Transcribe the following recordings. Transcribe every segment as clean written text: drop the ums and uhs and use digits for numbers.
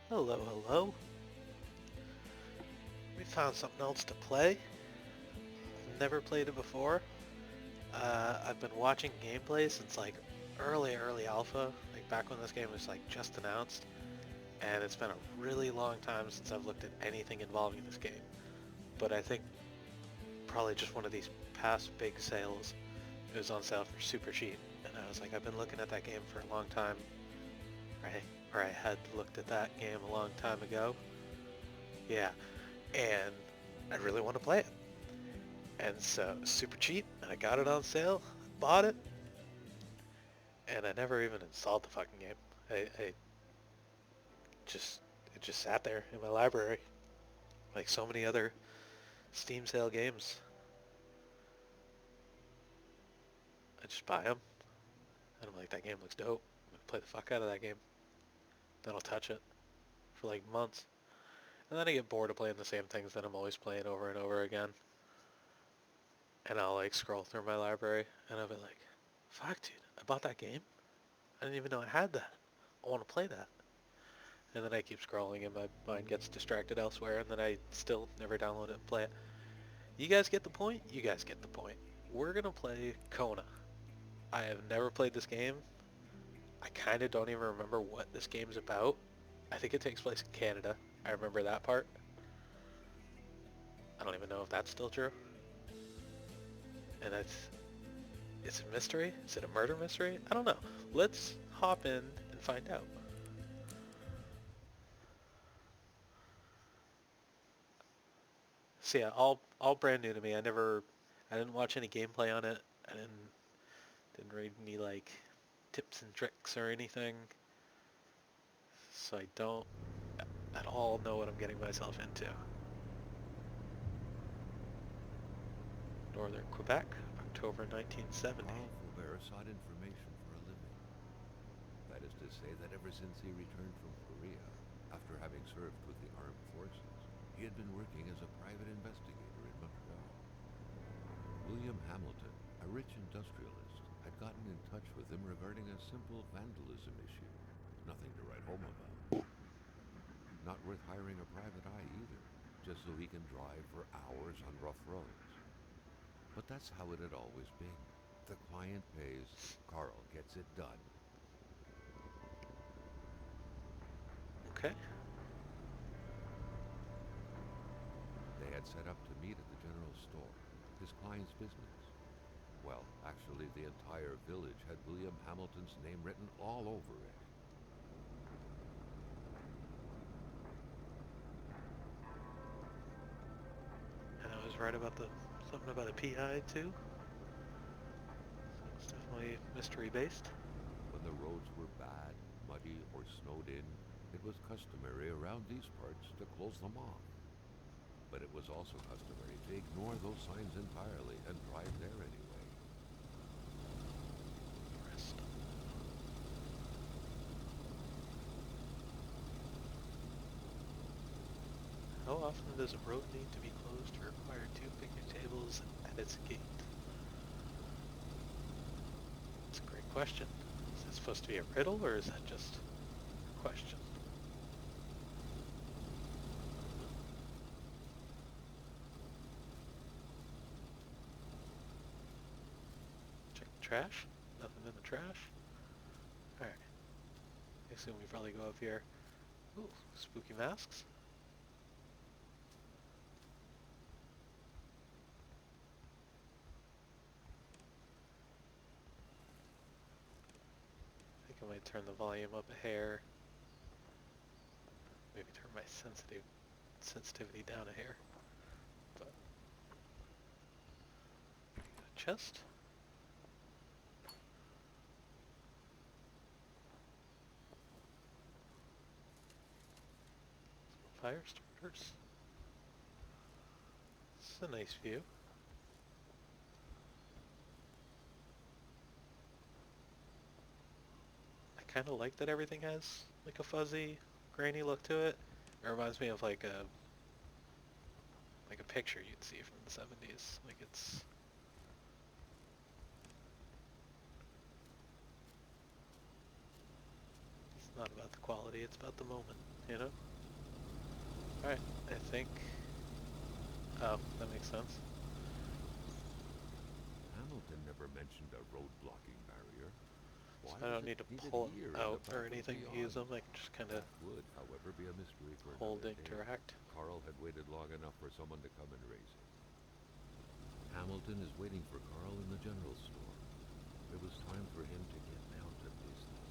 Hello, hello. We found something else to play. Never played it before. I've been watching gameplay since like early alpha, like back when this game was like just announced, and it's been a really long time since I've looked at anything involving this game. But I think probably just one of these past big sales, it was on sale for super cheap, and I was like, I've been looking at that game for a long time, right? Or I had looked at that game a long time ago. Yeah, and I really want to play it. And so super cheap, and I got it on sale, bought it, and I never even installed the fucking game. I just it just sat there in my library, like so many other Steam sale games. I just buy them, and I'm like, that game looks dope. I'm gonna play the fuck out of that game. Then I'll touch it for like months, and then I get bored of playing the same things that I'm always playing over and over again. And I'll like scroll through my library, and I'll be like, fuck, dude, I bought that game. I didn't even know I had that. I want to play that. And then I keep scrolling and my mind gets distracted elsewhere, and then I still never download it and play it. You guys get the point? You guys get the point. We're gonna play Kona. I have never played this game. I kind of don't even remember what this game's about. I think it takes place in Canada. I remember that part. I don't even know if that's still true. And it's a mystery? Is it a murder mystery? I don't know. Let's hop in and find out. So yeah, all brand new to me. I didn't watch any gameplay on it. I didn't read any like tips and tricks or anything, so I don't at all know what I'm getting myself into. Northern Quebec, October 1970. Carl Faubert sought information for a living. That is to say that ever since he returned from Korea, after having served with the armed forces, he had been working as a private investigator in Montreal. William Hamilton, a rich industrialist, had gotten in touch with him regarding a simple vandalism issue. Nothing to write home about. Not worth hiring a private eye either, just so he can drive for hours on rough roads. But that's how it had always been. The client pays, Carl gets it done. Okay. They had set up to meet at the general store, his client's business. Well, actually, the entire village had William Hamilton's name written all over it. And I was right about the something about a PI too. So it's definitely mystery based. When the roads were bad, muddy, or snowed in, it was customary around these parts to close them off. But it was also customary to ignore those signs entirely and drive there anyway. Rest. How often does a road need to be closed to require two picnic tables at its gate? That's a great question. Is that supposed to be a riddle or is that just a question? Check the trash. Nothing in the trash. Alright. I assume we probably go up here. Ooh, spooky masks. I think I might turn the volume up a hair. Maybe turn my sensitivity down a hair. But chest. Fire starters. This is a nice view. I kind of like that everything has like a fuzzy, grainy look to it. It reminds me of like a picture you'd see from the 70s. Like not about the quality, it's about the moment, you know? Alright, I think... Oh, that makes sense. Hamilton never mentioned a road-blocking barrier. So Why I was don't it need to needed pull here it in the out or path of anything to use beyond? them, I can just kind of That would, however, be a mystery for hold another day. interact. Carl had waited long enough for someone to come and raise him. Hamilton is waiting for Carl in the general store. It was time for him to get down to business.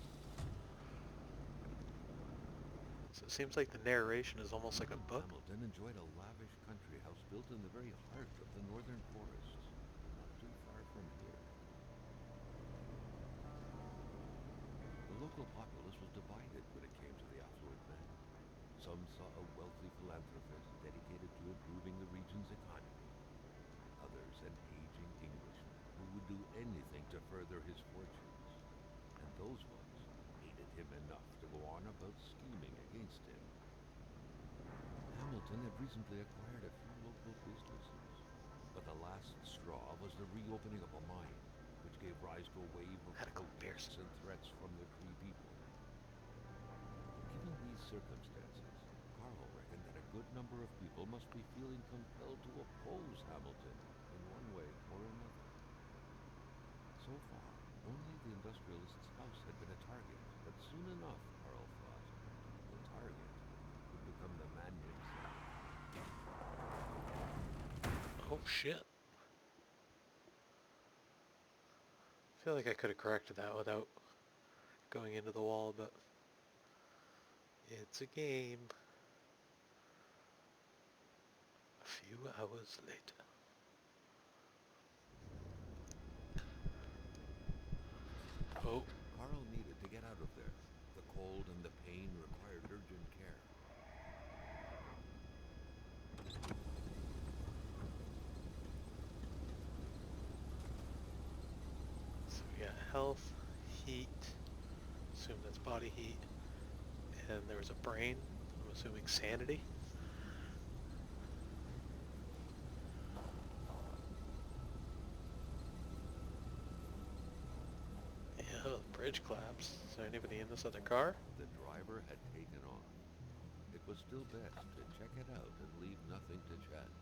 So it seems like the narration is almost like a Uncle book. Hamilton enjoyed a lavish country house built in the very heart of the northern forests, not too far from here. The local populace was divided when it came to the affluent man. Some saw a wealthy philanthropist dedicated to improving the region's economy. Others an aging Englishman who would do anything to further his fortunes. And those ones hated him enough to go on about scheming against him. Hamilton had recently acquired a few local businesses, but the last straw was the reopening of a mine, which gave rise to a wave of Had a couple beers. protests and threats from the Cree people. Given these circumstances, Carl reckoned that a good number of people must be feeling compelled to oppose Hamilton in one way or another. So far, only the industrialist's house had been a target, but soon enough, Carl thought, the target would become the man himself. Oh shit. I feel like I could have corrected that without going into the wall, but it's a game. A few hours later. Oh, Carl needed to get out of there. The cold and the pain required urgent care. so we got health, heat, assume that's body heat, and there was a brain, I'm assuming sanity. Yeah, the bridge collapsed. Is there anybody in this other car? The driver had taken off. It was still best to check it out and leave nothing to chance.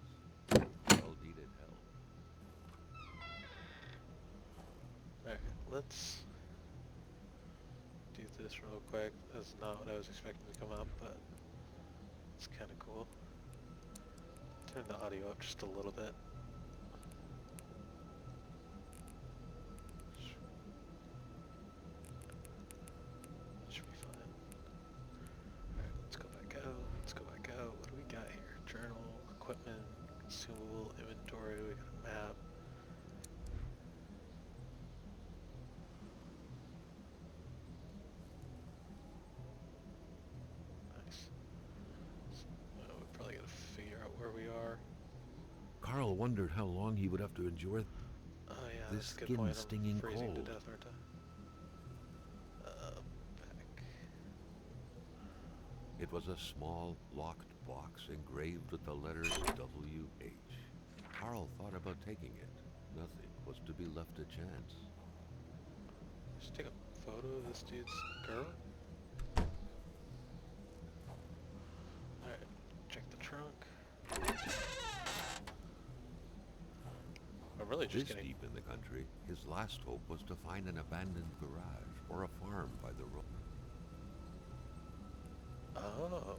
Carl needed help. Alright, let's do this real quick. That's not what I was expecting to come up, but it's kind of cool. Turn the audio up just a little bit. Should be fine. Alright, let's go back out. Let's go back out. What do we got here? Journal, equipment, consumable, inventory. We got a map. Nice. So, we probably gotta figure out where we are. Carl wondered how long he would have to endure Oh yeah, this that's a good point. I'm skin-stinging freezing to cold. death, aren't I? Back. It was a small, locked box engraved with the letters W.H. Carl thought about taking it. Nothing was to be left to chance. Just take a photo of this dude's girl. Alright, check the trunk. I'm really just This getting... deep in the country, his last hope was to find an abandoned garage or a farm by the road. Oh.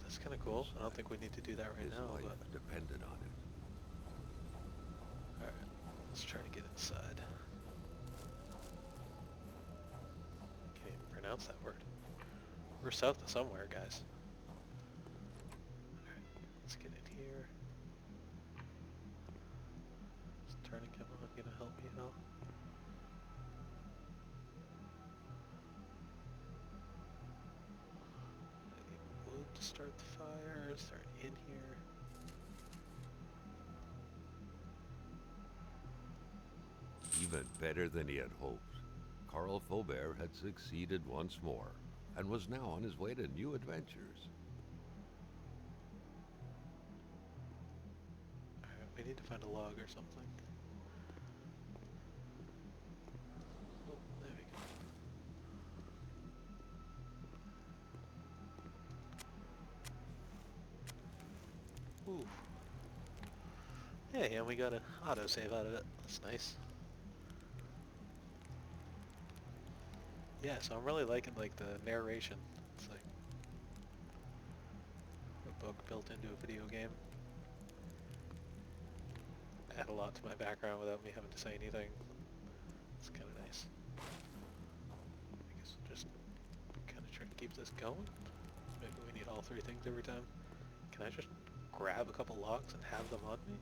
That's kind of cool. I don't Inside, think we need to do that right his now, life but... depended on it. Alright, let's try to get inside. Can't even pronounce that word. We're south of somewhere, guys. Alright, let's get in here. Is tourniquet one gonna help me at all? I need wood to start the fire. Is there an in here? Even better than he had hoped. Carl Faubert had succeeded once more and was now on his way to new adventures. Alright, we need to find a log or something. Oh, there we go. Hey, and we got an autosave out of it. That's nice. Yeah, so I'm really liking like the narration. It's like a book built into a video game. Add a lot to my background without me having to say anything. It's kind of nice. I guess we'll just kind of try to keep this going. Maybe we need all three things every time. Can I just grab a couple logs and have them on me?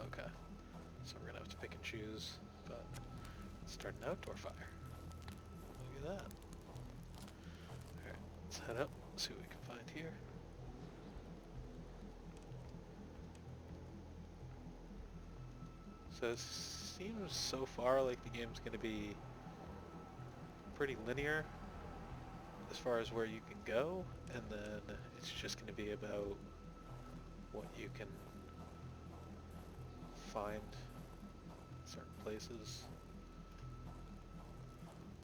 Okay. So we're gonna have to pick and choose, but let's start an outdoor fire. Look at that. Alright, let's head up, see what we can find here. So it seems so far like the game's gonna be pretty linear as far as where you can go, and then it's just gonna be about what you can find in certain places.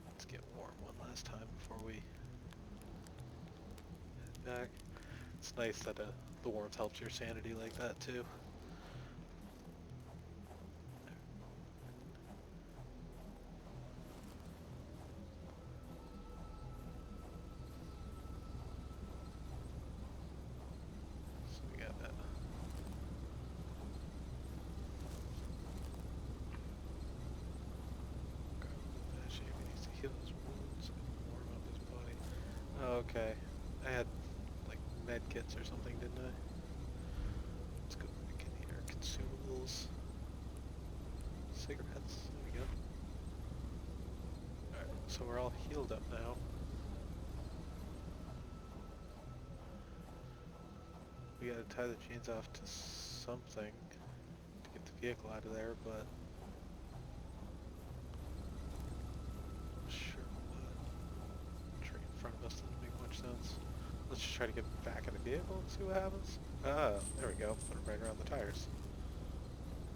Let's get warm one last time before we head back. It's nice that the warmth helps your sanity like that too. So we got that. He needs to heal his wounds and warm up his body. Oh, okay. I had like med kits or something, didn't I? Let's go back in here. Consumables. Cigarettes. There we go. Alright, so we're all healed up now. We gotta tie the chains off to something to get the vehicle out of there, but I'm not sure what. Tree in front of us doesn't make much sense. Let's just try to get back in the vehicle and see what happens. Ah, there we go. Put it right around the tires.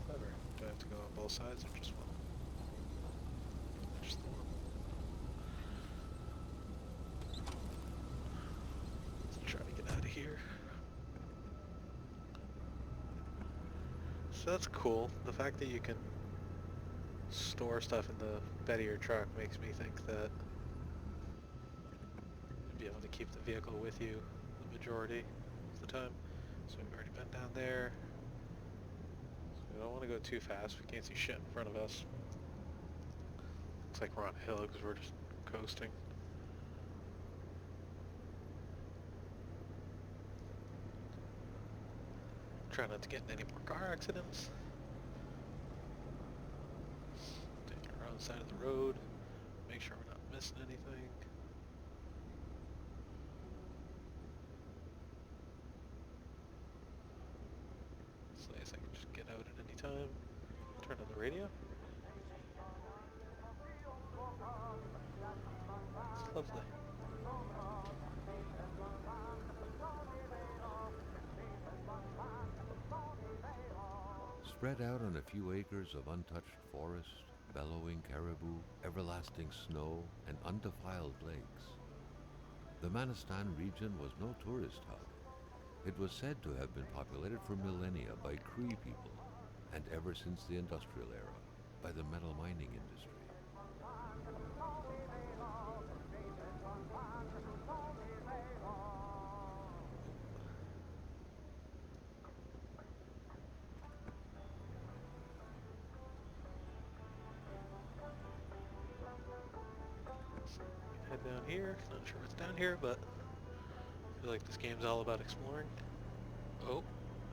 Clever. Do I have to go on both sides or just one? Just the one. Let's try to get out of here. So that's cool. The fact that you can store stuff in the bed of your truck makes me think that you'd be able to keep the vehicle with you the majority of the time. So we've already been down there. So we don't want to go too fast. We can't see shit in front of us. Looks like we're on a hill because we're just coasting. Try not to get in any more car accidents. Stay around the side of the road. Make sure we're not missing anything. It's nice I can just get out at any time. Turn on the radio. It's lovely. Spread out on a few acres of untouched forest, bellowing caribou, everlasting snow, and undefiled lakes, the Manistan region was no tourist hub. It was said to have been populated for millennia by Cree people, and ever since the industrial era, by the metal mining industry. So we can head down here. Not sure what's down here, but I feel like this game's all about exploring. Oh,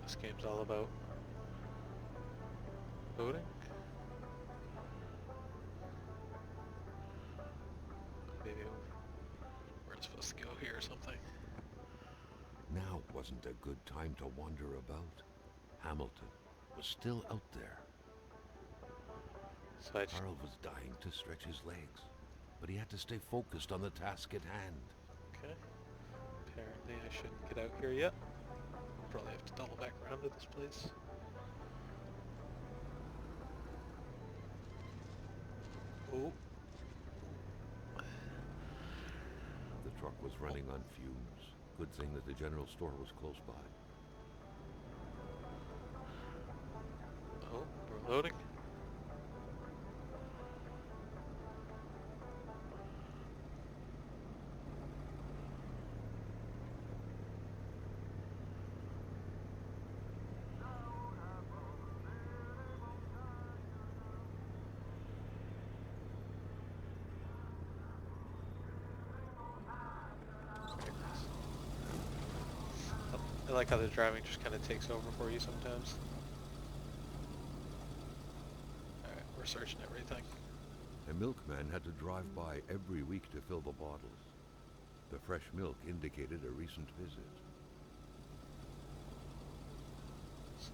this game's all about boating. Maybe we're supposed to go here or something. Now wasn't a good time to wander about. Hamilton was still out there. So I just... Carl was dying to stretch his legs, but he had to stay focused on the task at hand. Okay. Apparently I shouldn't get out here yet. Probably have to double back around to this place. Oh. The truck truck was running on fumes. Good thing that the general store was close by. Oh, we're loading. Very nice. I like how the driving just kind of takes over for you sometimes. Alright, we're searching everything. A milkman had to drive by every week to fill the bottles. The fresh milk indicated a recent visit.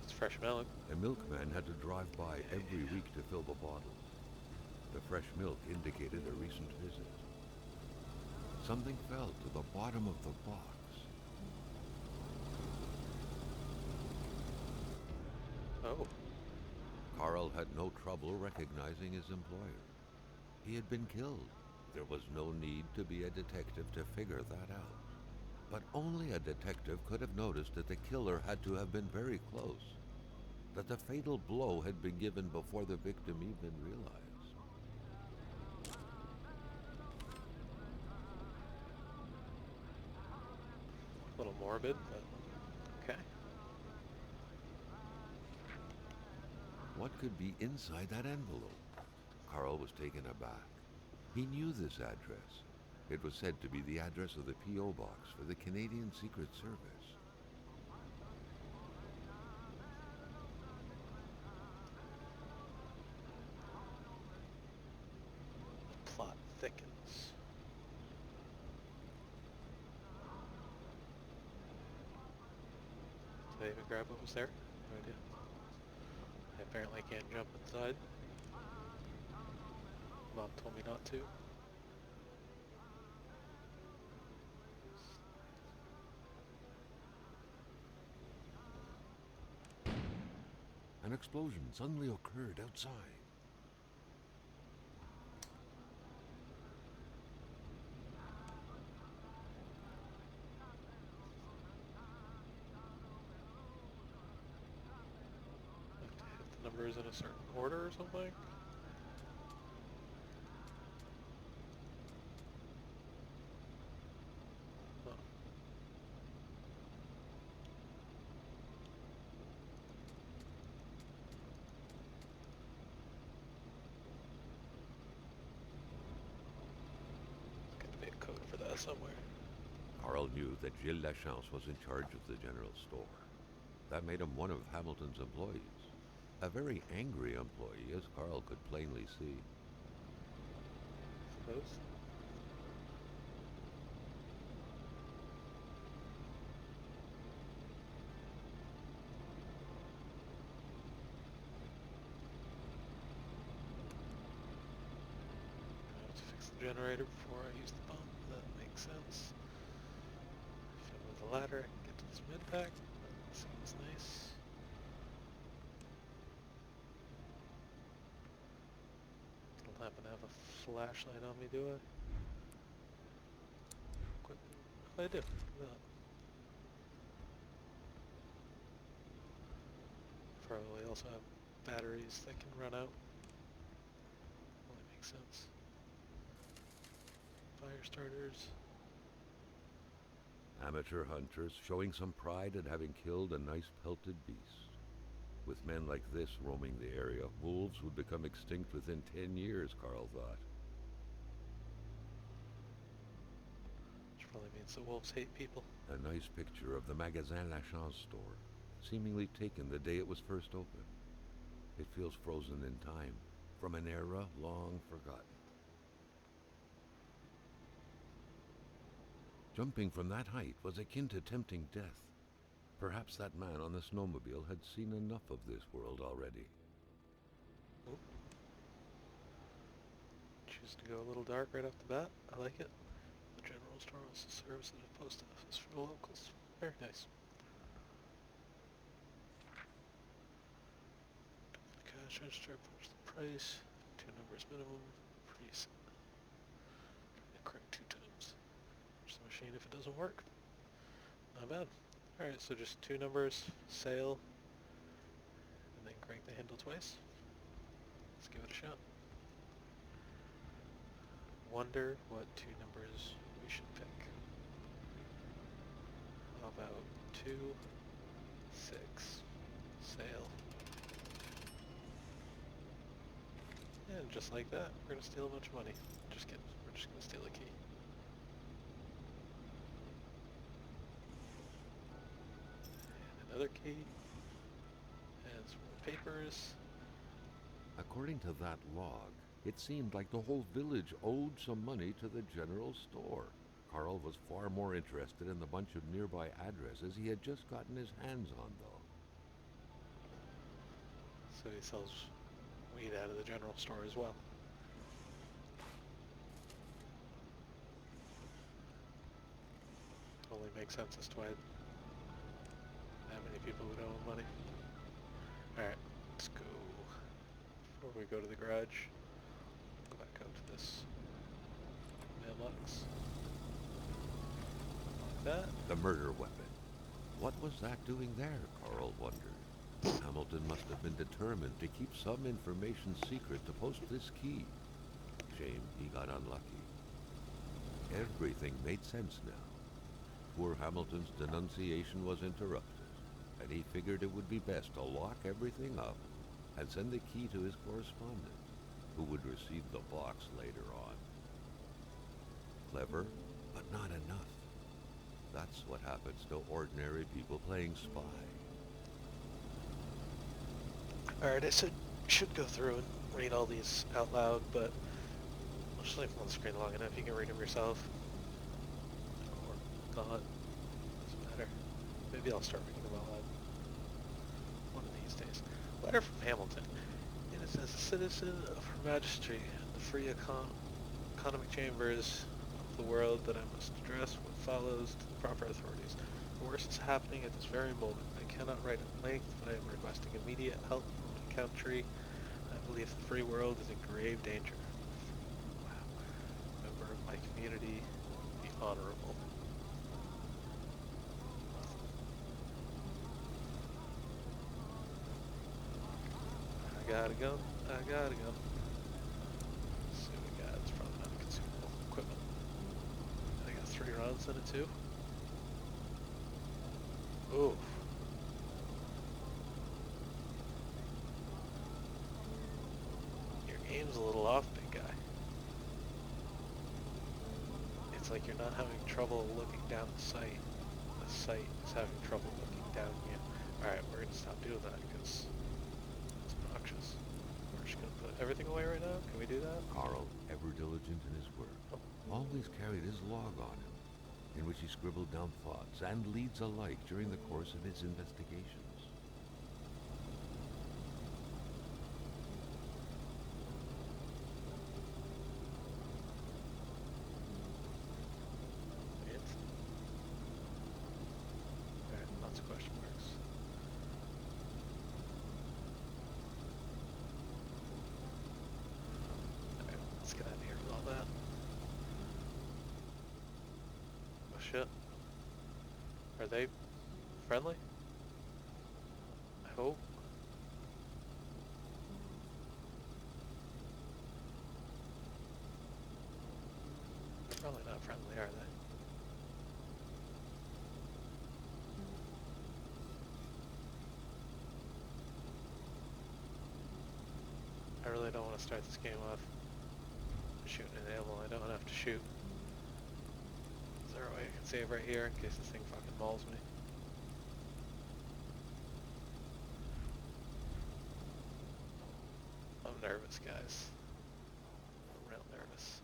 It's fresh milk. A milkman had to drive by every week to fill the bottles. The fresh milk indicated a recent visit. Something fell to the bottom of the box. Oh. Carl had no trouble recognizing his employer. He had been killed. There was no need to be a detective to figure that out. But only a detective could have noticed that the killer had to have been very close, that the fatal blow had been given before the victim even realized. A little morbid, but okay. What could be inside that envelope? Carl was taken aback. He knew this address. It was said to be the address of the P.O. box for the Canadian Secret Service. The plot thickens. Did I even grab what was there? No idea. I apparently can't jump inside. Mom told me not to. An explosion suddenly occurred outside. Have to hit the numbers in a certain order or something? Oh. There's gotta be a code for that somewhere. Carl knew that Gilles Lachance was in charge of the general store. That made him one of Hamilton's employees. A very angry employee, as Carl could plainly see. Suppose. I have to fix the generator before I use the pump. That makes sense. If I move the ladder, I can get to this mid-pack. That seems nice. Don't happen to have a flashlight on me, do I? Equipment. Oh, I do. Look at that. Probably also have batteries that can run out. Well, that makes sense. Fire starters. Amateur hunters showing some pride at having killed a nice pelted beast. With men like this roaming the area, wolves would become extinct within 10 years, Carl thought. Which probably means the wolves hate people. A nice picture of the Magasin Lachance store, seemingly taken the day it was first opened. It feels frozen in time, from an era long forgotten. Jumping from that height was akin to tempting death. Perhaps that man on the snowmobile had seen enough of this world already. Oop. Choose to go a little dark right off the bat. I like it. The general store also serves as a post office for the locals. Very nice. Cash register, punch the price. 2 numbers minimum. Preset. Correct 2 times. There's the machine if it doesn't work. Not bad. Alright, so just 2 numbers, sail, and then crank the handle twice. Let's give it a shot. Wonder what 2 numbers we should pick. How about 2, 6, sail. And just like that, we're gonna steal a bunch of money. Just kidding, we're just gonna steal a key. And another key. And some more papers. According to that log, it seemed like the whole village owed some money to the general store. Carl was far more interested in the bunch of nearby addresses he had just gotten his hands on, though. So he sells weed out of the general store as well. Only makes sense as to why that many people would owe him money. Alright, let's go. Before we go to the garage, go back out to this mailbox. Like that. The murder weapon. What was that doing there, Carl wondered. Hamilton must have been determined to keep some information secret to post this key. Shame he got unlucky. Everything made sense now. Poor Hamilton's denunciation was interrupted, and he figured it would be best to lock everything up and send the key to his correspondent, who would receive the box later on. Clever, but not enough. That's what happens to ordinary people playing spy. Alright, I should go through and read all these out loud, but I'll just leave them on the screen long enough. You can read them yourself. Or not. Doesn't matter. Maybe I'll start reading them out loud one of these days. Letter from Hamilton. It is as a citizen of Her Majesty and the free economic chambers of the world that I must address what follows to the proper authorities. The worst is happening at this very moment. I cannot write at length, but I am requesting immediate help from my country. I believe the free world is in grave danger. Wow. Member of my community, the honorable. I gotta go. Let's see what we got. It's probably not consumable equipment. I got 3 rounds in it too. Ooh. Your aim's a little off, big guy. It's like you're not having trouble looking down the sight. The sight is having trouble looking down you. Alright, we're gonna stop doing that because it's obnoxious. We're just gonna put everything away right now. Can we do that? Carl, ever diligent in his work, always carried his log on him, in which he scribbled down thoughts and leads alike during the course of his investigations. Alright, lots of question marks. Alright, let's get out of here with all that. Oh shit. Are they friendly? I hope. They're probably not friendly, are they? I really don't want to start this game off shooting an animal I don't have to shoot. Is there a way I can save right here in case this thing fucking mauls me? I'm nervous, guys. I'm real nervous.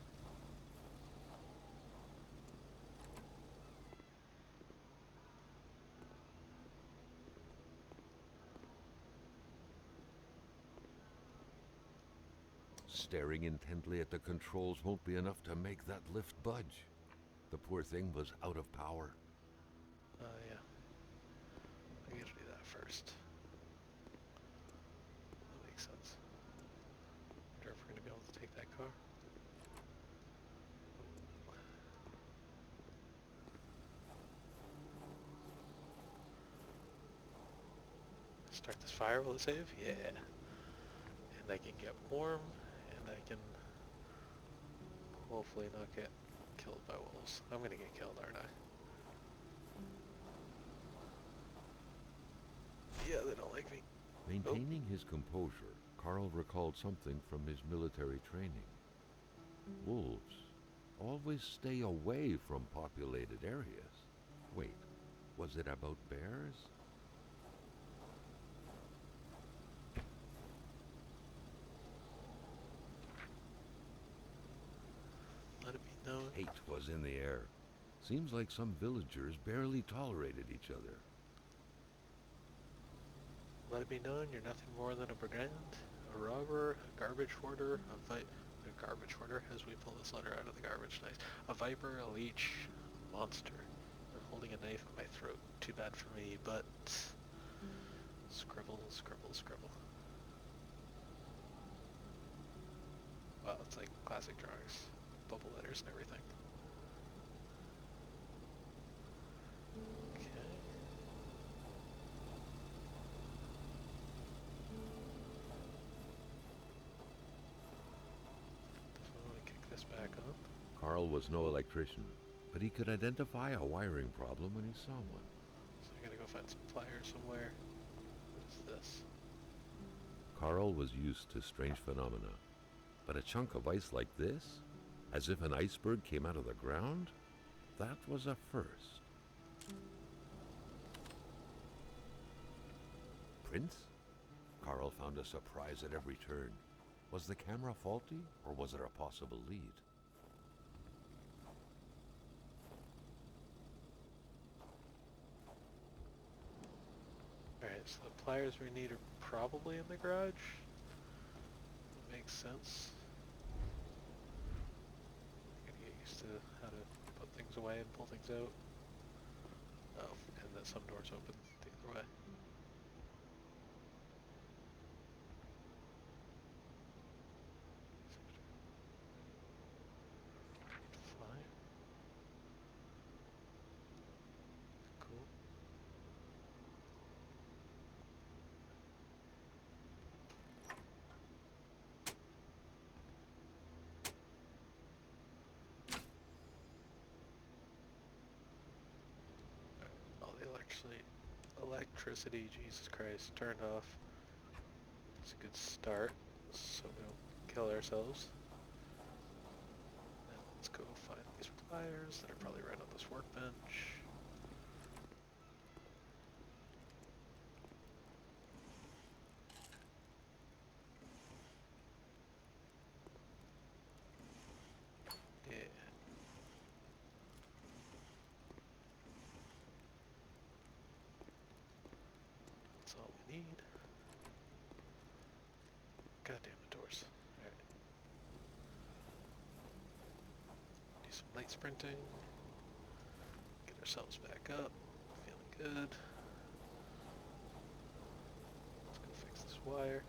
Staring intently at the controls won't be enough to make that lift budge. The poor thing was out of power. Yeah. I gotta do that first. That makes sense. Wonder if we're gonna be able to take that car. Start this fire, will it save? Yeah. And I can get warm, and I can hopefully not get killed by wolves. I'm gonna get killed, aren't I? Yeah, they don't like me. Oh, Maintaining his composure, Carl recalled something from his military training. Wolves always stay away from populated areas. Wait, was it about bears? let it be known. Hate was in the air. Seems like some villagers barely tolerated each other. Let it be known you're nothing more than a brigand, a robber, a garbage hoarder, a garbage hoarder, as we pull this letter out of the garbage. Nice. A viper, a leech, a monster. I'm holding a knife at my throat. Too bad for me, but... Scribble, scribble, scribble. Wow, it's like classic drawings. Bubble letters and everything. Okay. Definitely want to kick this back up. Carl was no electrician, but he could identify a wiring problem when he saw one. So I gotta go find some pliers somewhere. What is this? Carl was used to strange phenomena, but a chunk of ice like this, as if an iceberg came out of the ground, that was a first. Prince? Carl found a surprise at every turn. Was the camera faulty, or was it a possible lead? Alright, so the pliers we need are probably in the garage. That makes sense. Gotta get used to how to put things away and pull things out. Oh, and that some doors open the other way. Fine. Cool. All the electricity, Jesus Christ, turned off. It's a good start, so we don't kill ourselves. Now let's go find these pliers that are probably right on this workbench. Yeah. That's all we need. God damn the doors. Alright. Do some light sprinting. Get ourselves back up. Feeling good. Let's go fix this wire.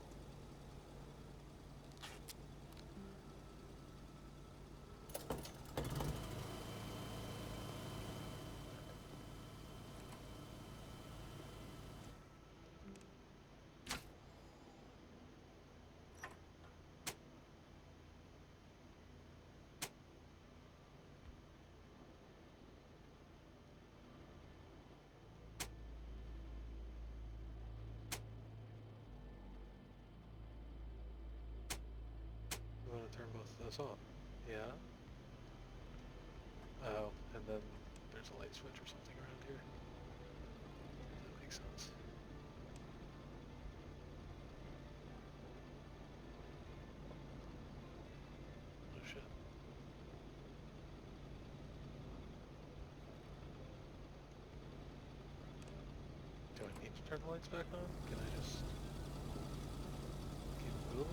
We want to turn both of those on. Yeah. Oh, and then there's a light switch or something around here. That makes sense. Oh shit. Do I need to turn the lights back on? Can I just keep moving?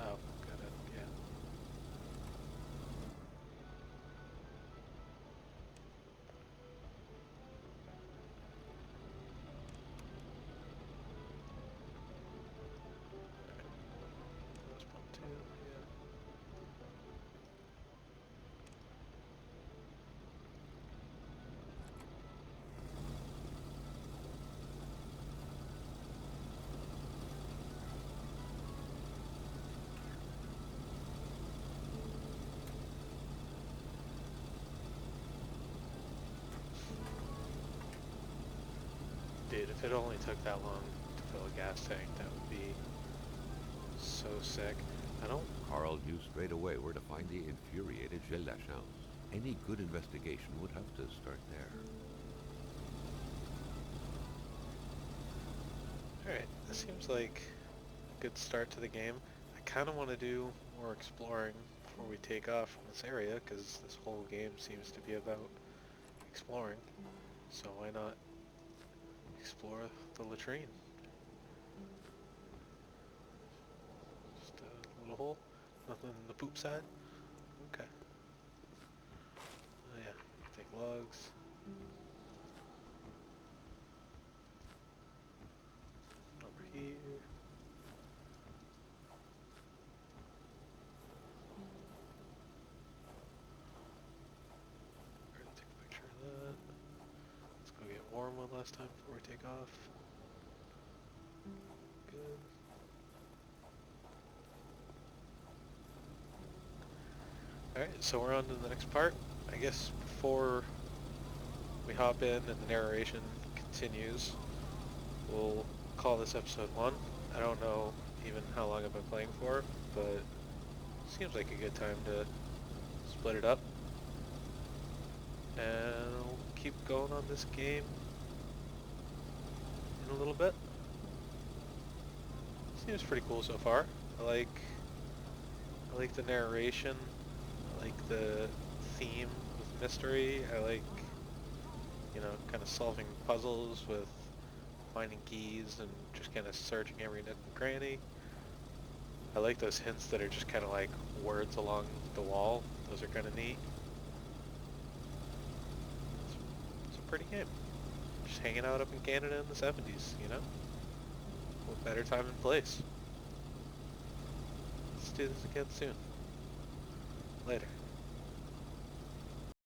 Oh, got it. Yeah. That was pump two. Yeah. if it only took that long to fill a gas tank, that would be so sick. I don't... Carl knew straight away where to find the infuriated Gilles Lachance. Any good investigation would have to start there. Alright, this seems like a good start to the game. I kind of want to do more exploring before we take off from this area, because this whole game seems to be about exploring. So why not explore the latrine? Just a little hole? Nothing in the poop side? Okay. Oh yeah, take logs. Over here. We're gonna take a picture of that. Let's go get warm one last time before we take off. Good. Alright, so we're on to the next part. I guess before we hop in and the narration continues, we'll call this episode 1. I don't know even how long I've been playing for, but it seems like a good time to split it up. And we'll keep going on this game in a little bit. Seems pretty cool so far. I like the narration. I like the theme of mystery. I like, you know, kind of solving puzzles with finding keys and just kind of searching every nook and cranny. I like those hints that are just kind of like words along the wall. Those are kind of neat. It's a pretty game. Just hanging out up in Canada in the 70s, you know? What better time and place? Let's do this again soon.